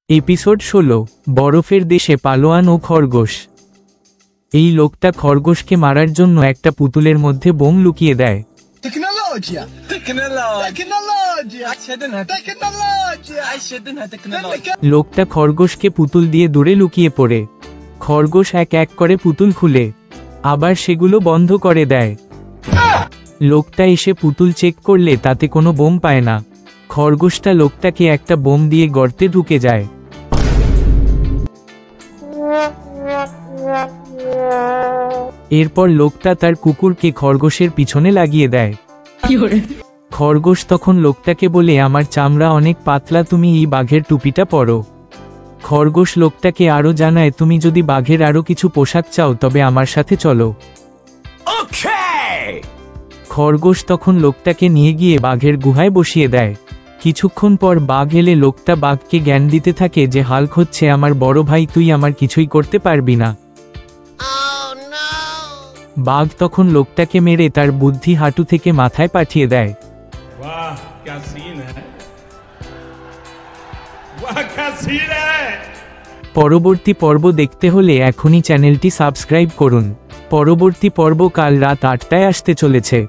Episode 16 বরফের দেশে পালোয়ান ও খরগোশ। এই লোকটা খরগোশকে মারার জন্য একটা পুতুলের মধ্যে বোম লুকিয়ে দেয়। লোকটা খরগোশকে পুতুল দিয়ে দূরে লুকিয়ে পড়ে। খরগোশ এক এক করে পুতুল খুলে আবার সেগুলো বন্ধ করে দেয়। লোকটা এসে পুতুল চেক করলে তাতে কোনো বোম পায় না। খরগোশটা লোকটাকে একটা বোম দিয়ে গর্তে ঢুকে যায়। এরপর লোকটা তার কুকুরকে খরগোশের পিছনে লাগিয়ে দেয়। খরগোশ তখন লোকটাকে বলে, আমার চামড়া অনেক পাতলা, তুমি এই বাঘের টুপিটা পরো। খরগোশ লোকটাকে আরো জানায়, তুমি যদি বাঘের আরো কিছু পোশাক চাও তবে আমার সাথে চলো। খরগোশ তখন লোকটাকে নিয়ে গিয়ে বাঘের গুহায় বসিয়ে দেয়। কিছুক্ষণ পর বাঘ এলে লোকটা বাঘকে জ্ঞান দিতে থাকে যে হাল্ক হচ্ছে আমার বড় ভাই, তুই আমার কিছুই করতে পারবি না। বাঘ তখন লোকটাকে মেরে তার বুদ্ধি হাঁটু থেকে মাথায় পাঠিয়ে দেয়। পরবর্তী পর্ব দেখতে হলে এখনই চ্যানেলটি সাবস্ক্রাইব করুন। পরবর্তী পর্ব কাল রাত 8টায় আসতে চলেছে।